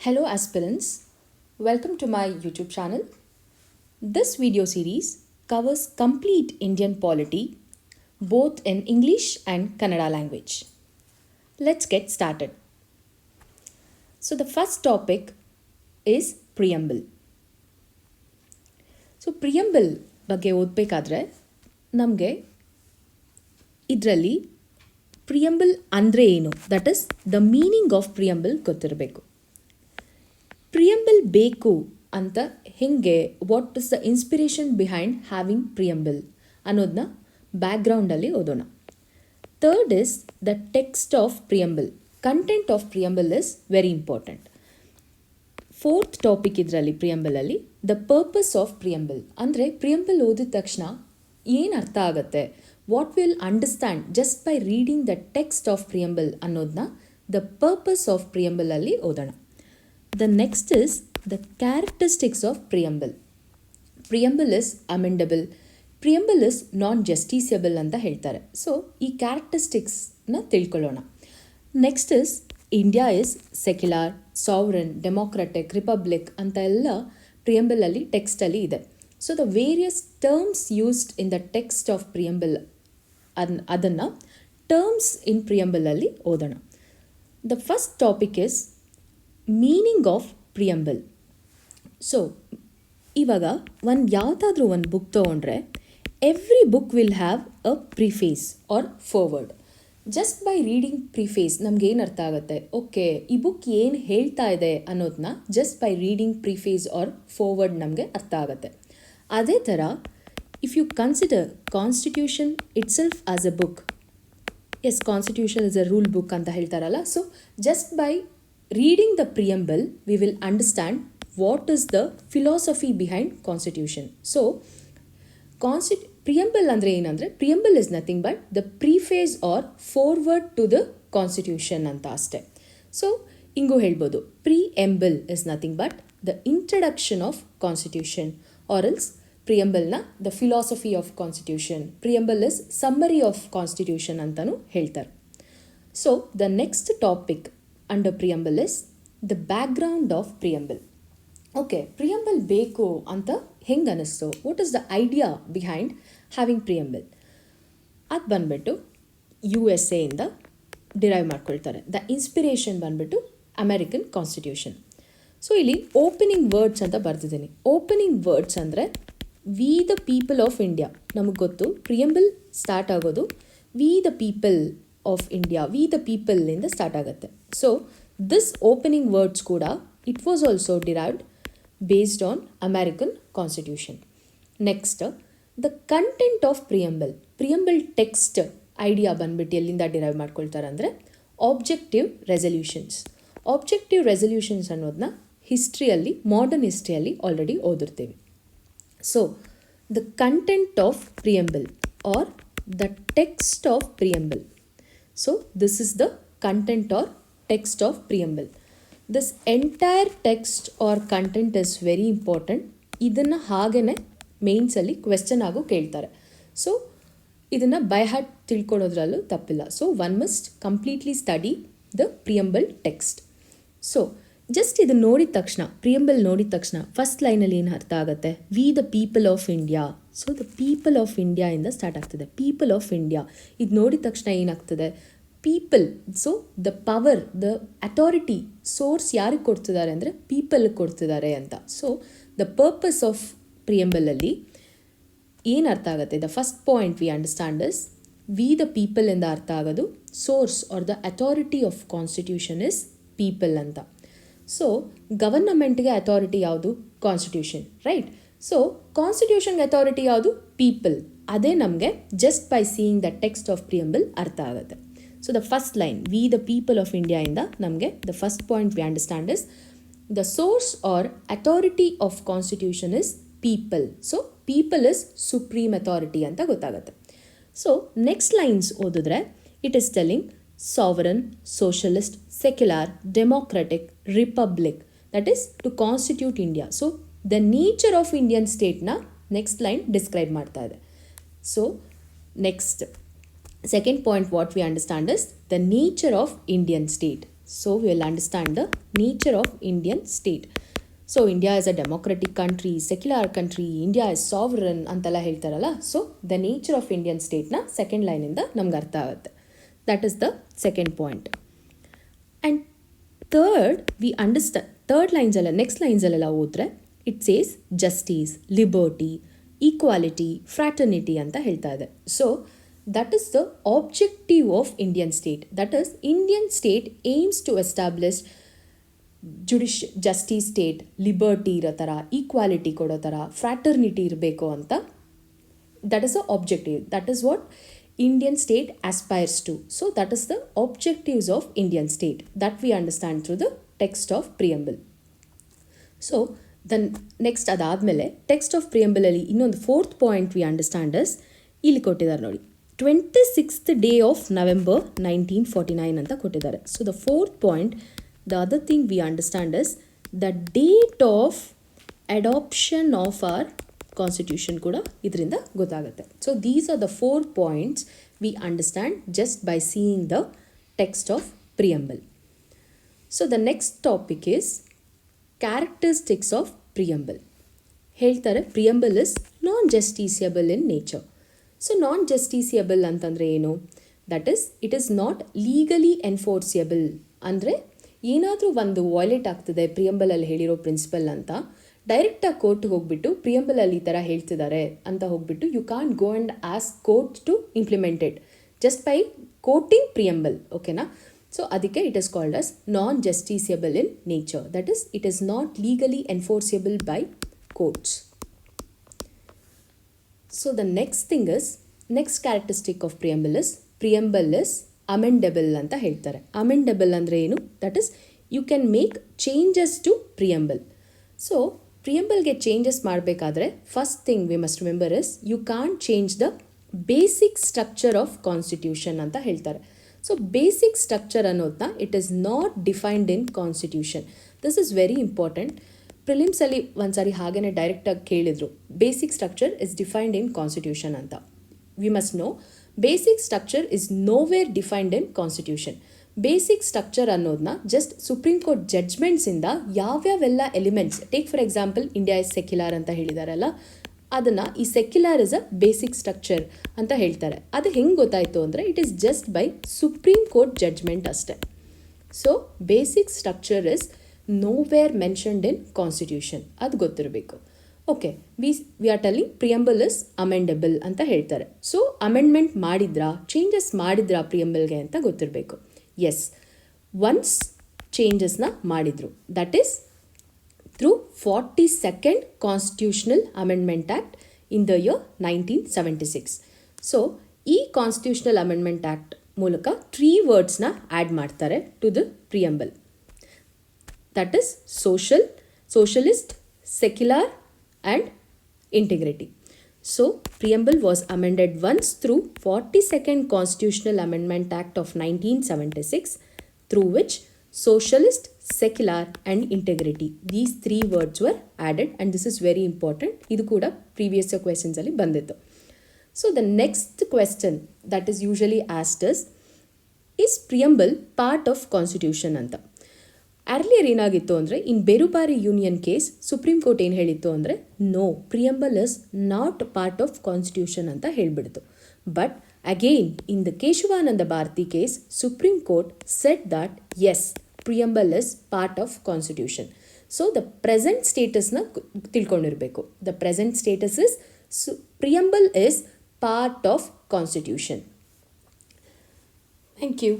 Hello aspirants, welcome to my YouTube channel. This video series covers complete Indian polity both in English and Kannada language. Let's get started. So the first topic is Preamble. So Preamble ಬಗ್ಗೆ ಓದಬೇಕಾದ್ರೆ ನಮಗೆ ಇದರಲ್ಲಿ preamble ಅಂದರೆ ಏನು, that is the meaning of preamble ಗೊತ್ತಿರಬೇಕು. Preamble ಬೇಕು ಅಂತ ಹೆಂಗೆ, what is the inspiration behind having preamble ಅನ್ನೋದನ್ನ ಬ್ಯಾಕ್ಗ್ರೌಂಡಲ್ಲಿ ಓದೋಣ. Third is the text of preamble. Content of preamble is very important. Fourth topic ಇದರಲ್ಲಿ ಪ್ರಿಯಂಬಲಲ್ಲಿ ದ ಪರ್ಪಸ್ ಆಫ್ ಪ್ರಿಯಂಬಲ್, ಅಂದರೆ preamble ಓದಿದ ತಕ್ಷಣ ಏನು ಅರ್ಥ ಆಗುತ್ತೆ, what will understand just by reading the text of preamble ಅನ್ನೋದನ್ನ ದ ಪರ್ಪಸ್ ಆಫ್ ಪ್ರಿಯಂಬಲಲ್ಲಿ ಓದೋಣ. The next is the characteristics of preamble. Preamble is amendable. Preamble is non-justiciable ಅಂತ ಹೇಳ್ತಾರೆ. ಸೊ ಈ ಕ್ಯಾರೆಕ್ಟರಿಸ್ಟಿಕ್ಸ್ನ ತಿಳ್ಕೊಳ್ಳೋಣ. Next is India is secular, sovereign, democratic, republic ಅಂತ ಎಲ್ಲ ಪ್ರಿಯಂಬಲಲ್ಲಿ ಟೆಕ್ಸ್ಟಲ್ಲಿ ಇದೆ. So the various terms used in the text of preamble ಅದನ್ನು ಟರ್ಮ್ಸ್ ಇನ್ ಪ್ರಿಯಂಬಲಲ್ಲಿ ಓದೋಣ. The first topic is meaning of preamble. So ಇವಾಗ ಯಾವುದಾದ್ರೂ ಒಂದು ಬುಕ್ ತೊಗೊಂಡ್ರೆ every book will have a preface or foreword. Just by reading preface ನಮಗೇನು ಅರ್ಥ ಆಗುತ್ತೆ, ಓಕೆ ಈ ಬುಕ್ ಏನು ಹೇಳ್ತಾ ಇದೆ ಅನ್ನೋದನ್ನ just by reading preface or foreword ನಮಗೆ ಅರ್ಥ ಆಗುತ್ತೆ. ಅದೇ ಥರ if you consider constitution itself as a book, as constitution is a rule book ಅಂತ ಹೇಳ್ತಾರಲ್ಲ, so just by reading the preamble we will understand what is the philosophy behind constitution. So preamble andre ಏನಂದ್ರೆ preamble is nothing but the preface or forward to the constitution ಅಂತ ಅಷ್ಟೇ. So ಹಿಂಗೂ ಹೇಳ್ಬೋದು, preamble is nothing but the introduction of constitution or else preamble ನ the philosophy of constitution. Preamble is summary of constitution ಅಂತಾನು ಹೇಳ್ತಾರೆ. So the next topic under preamble is the background of preamble. Okay, preamble ಬೇಕು ಅಂತ ಹೆಂಗೆ ಅನ್ನಿಸ್ತು, what is the idea behind having preamble? ಅದು ಬಂದುಬಿಟ್ಟು USA ಇಂದ ಡಿರೈವ್ ಮಾಡ್ಕೊಳ್ತಾರೆ. ದ ಇನ್ಸ್ಪಿರೇಷನ್ ಬಂದುಬಿಟ್ಟು ಅಮೆರಿಕನ್ ಕಾನ್ಸ್ಟಿಟ್ಯೂಷನ್. ಸೊ ಇಲ್ಲಿ ಓಪನಿಂಗ್ ವರ್ಡ್ಸ್ ಅಂತ ಬರ್ತಿದ್ದೀನಿ. ಓಪನಿಂಗ್ ವರ್ಡ್ಸ್ ಅಂದರೆ we the people of India. ನಮಗೆ ಗೊತ್ತು ಪ್ರಿಯಂಬಲ್ ಸ್ಟಾರ್ಟ್ ಆಗೋದು we the people of India, we the ಪೀಪಲ್ನಿಂದ ಸ್ಟಾರ್ಟ್ ಆಗುತ್ತೆ. ಸೊ ದಿಸ್ ಓಪನಿಂಗ್ ವರ್ಡ್ಸ್ ಕೂಡ it was also derived based on American constitution. Next the content of preamble. Preamble text idea ಬಂದ್ಬಿಟ್ಟು ಎಲ್ಲಿಂದ derive ಮಾಡ್ಕೊಳ್ತಾರೆ ಅಂದರೆ objective resolutions. Objective resolutions ಅನ್ನೋದನ್ನ ಹಿಸ್ಟ್ರಿಯಲ್ಲಿ, modern ಹಿಸ್ಟ್ರಿಯಲ್ಲಿ ಆಲ್ರೆಡಿ ಓದಿರ್ತೀವಿ. So the content of preamble are the text of preamble. So this is the content or text of preamble. This entire text or content is very important. ಇದನ್ನು ಹಾಗೇನೆ ಮೇನ್ಸಲ್ಲಿ question ಆಗು ಕೇಳ್ತಾರೆ. So ಇದನ್ನು by heart ತಿಳ್ಕೊಳ್ಳೋದ್ರಲ್ಲೂ ತಪ್ಪಿಲ್ಲ. So one must completely study the preamble text. So just ಇದು ನೋಡಿದ ತಕ್ಷಣ, preamble ನೋಡಿದ ತಕ್ಷಣ ಫಸ್ಟ್ ಲೈನಲ್ಲಿ ಏನು ಅರ್ಥ ಆಗುತ್ತೆ, V the people of India. So the people of India ಇಂದ ಸ್ಟಾರ್ಟ್ ಆಗ್ತದೆ. ಪೀಪಲ್ ಆಫ್ ಇಂಡಿಯಾ ಇದು ನೋಡಿದ ತಕ್ಷಣ ಏನಾಗ್ತದೆ, people. So the power, the authority source ಯಾರಿಗೆ ಕೊಡ್ತಿದ್ದಾರೆ ಅಂದರೆ ಪೀಪಲ್ಗೆ ಕೊಡ್ತಿದ್ದಾರೆ ಅಂತ. ಸೊ ದ ಪರ್ಪಸ್ ಆಫ್ ಪ್ರಿಯಂಬಲಲ್ಲಿ ಏನು ಅರ್ಥ ಆಗುತ್ತೆ, the first point we understand is V the people ಇಂದ ಅರ್ಥ ಆಗೋದು source are the authority of constitution is people ಅಂತ. ಸೊ ಗವರ್ನಮೆಂಟ್ಗೆ ಅಥಾರಿಟಿ ಯಾವುದು, ಕಾನ್ಸ್ಟಿಟ್ಯೂಷನ್, ರೈಟ್? ಸೊ ಕಾನ್ಸ್ಟಿಟ್ಯೂಷನ್ಗೆ ಅಥಾರಿಟಿ ಯಾವುದು, ಪೀಪಲ್. ಅದೇ ನಮಗೆ just by seeing the text of preamble ಅರ್ಥ ಆಗುತ್ತೆ. So the first line we the people of India ಇಂದ ನಮಗೆ the first point we understand is the source or authority of constitution is people. So people is supreme authority ಅಂತ ಗೊತ್ತಾಗುತ್ತೆ. So next lines ಓದಿದ್ರೆ it is telling sovereign, socialist, secular, democratic, republic, that is to constitute India. So the nature of Indian state na next line describe ಮಾಡ್ತಾ ಇದೆ. So next second point what we understand is the nature of Indian state. So we will understand the nature of Indian state. So India is a democratic country, secular country, India is sovereign ಅಂತೆಲ್ಲ ಹೇಳ್ತಾರಲ್ಲ. So the nature of Indian ಸ್ಟೇಟ್ನ second ಲೈನಿಂದ ನಮ್ಗೆ ಅರ್ಥ ಆಗುತ್ತೆ. That is the second point. And third we understand, third ಲೈನ್ಸಲ್ಲ next ಲೈನ್ಸಲ್ಲೆಲ್ಲ ಹೋದರೆ it says justice, liberty, equality, fraternity ಅಂತ ಹೇಳ್ತಾ ಇದೆ. So that is the objective of Indian state. That is, Indian state aims to establish justice state, liberty ಇರೋ ಥರ, equality ಕೊಡೋ ಥರ, ಫ್ರಾಟರ್ನಿಟಿ ಇರಬೇಕು ಅಂತ. That is the objective. That is what Indian state aspires to. So that is the objectives of Indian state that we understand through the text of preamble. So then next ಅದಾದಮೇಲೆ text of preamble ಅಲ್ಲಿ ಇನ್ನೊಂದು fourth point we understand is ಇಲ್ಲಿ ಕೊಟ್ಟಿದ್ದಾರೆ ನೋಡಿ, 26th day of November 1949 ಅಂತ ಕೊಟ್ಟಿದ್ದಾರೆ. So the fourth point, the other thing we understand is the date of adoption of our constitution ಕೂಡ ಇದರಿಂದ ಗೊತ್ತಾಗುತ್ತೆ. So these are the 4 points we understand just by seeing the text of preamble. So the next topic is characteristics of preamble. ಹೇಳ್ತಾರೆ preamble is non justiciable in nature. So non justiciable ಅಂತಂದರೆ ಏನು? That is it is not legally enforceable. ಅಂದರೆ ಏನಾದರೂ ಒಂದು violate ಆಗ್ತದೆ ಪ್ರಿಯಂಬಲಲ್ಲಿ ಹೇಳಿರೋ principal ಅಂತ ಡೈರೆಕ್ಟಾಗಿ ಕೋರ್ಟ್ಗೆ ಹೋಗ್ಬಿಟ್ಟು ಪ್ರಿಯಂಬಲಲ್ಲಿ ಈ ಥರ ಹೇಳ್ತಿದ್ದಾರೆ ಅಂತ ಹೋಗ್ಬಿಟ್ಟು you can't go and ask court to implemented just by quoting preamble. ಓಕೆನಾ? ಸೊ ಅದಕ್ಕೆ it is called as non justiciable in nature. That is it is not legally enforceable by courts. So the next thing is, next characteristic of preamble is amendable ಅಂತ ಹೇಳ್ತಾರೆ. amendable ಅಂದರೆ ಏನು? That is you can make changes to preamble. So preambleಗೆ changes ಮಾಡಬೇಕಾದ್ರೆ first thing we must remember is you can't change the basic structure of constitution ಅಂತ ಹೇಳ್ತಾರೆ. So basic structure ಅನ್ನೋದನ್ನ it is not defined in constitution. This is very important. ಪ್ರಿಲಿಮ್ಸಲ್ಲಿ ಒಂದ್ಸಾರಿ ಹಾಗೇ ಡೈರೆಕ್ಟಾಗಿ ಕೇಳಿದರು, basic structure is defined in constitution ಅಂತ. We must know basic structure is nowhere defined in constitution. Basic structure ಅನ್ನೋದನ್ನ just supreme court ಜಡ್ಜ್ಮೆಂಟ್ಸಿಂದ ಯಾವ್ಯಾವೆಲ್ಲ elements, take for example India is secular ಅಂತ ಹೇಳಿದಾರಲ್ಲ, ಅದನ್ನು ಈ secular is a basic structure ಅಂತ ಹೇಳ್ತಾರೆ. ಅದು ಹೆಂಗೆ ಗೊತ್ತಾಯಿತು ಅಂದರೆ it is just by supreme court judgement ಅಷ್ಟೆ. So basic structure is nowhere mentioned in constitution. ಅದು ಗೊತ್ತಿರಬೇಕು. Okay, V are telling preamble is amendable ಅಂತ ಹೇಳ್ತಾರೆ. ಸೊ ಅಮೆಂಡ್ಮೆಂಟ್ ಮಾಡಿದ್ರಾ, ಚೇಂಜಸ್ ಮಾಡಿದ್ರಾ ಪ್ರಿಯಂಬಲ್ಗೆ ಅಂತ ಗೊತ್ತಿರಬೇಕು. ಎಸ್, ಒನ್ಸ್ ಚೇಂಜಸ್ನ ಮಾಡಿದ್ರು, that is through 42nd constitutional amendment act in the year 1976. So ಈ ಕಾನ್ಸ್ಟಿಟ್ಯೂಷನಲ್ ಅಮೆಂಡ್ಮೆಂಟ್ ಆ್ಯಕ್ಟ್ ಮೂಲಕ 3 ವರ್ಡ್ಸ್ನ ಆ್ಯಡ್ ಮಾಡ್ತಾರೆ to the preamble. That is social, socialist, secular and integrity. So preamble was amended once through 42nd Constitutional Amendment Act of 1976, through which socialist, secular and integrity, these 3 words were added, and this is very important. Idu kuda previous year questions alli bandittu. So the next question that is usually asked is preamble part of constitution anta. Earlier ಏನಾಗಿತ್ತು ಅಂದರೆ in Berubari union case supreme court ಏನು ಹೇಳಿತ್ತು ಅಂದರೆ no, preamble is not part of constitution ಅಂತ ಹೇಳಿಬಿಡ್ತು. But again in the Kesavananda Bharati case supreme court said that yes, preamble is part of constitution. So the present ಸ್ಟೇಟಸ್ನ ತಿಳ್ಕೊಂಡಿರಬೇಕು. The present status is preamble is part of constitution. Thank you.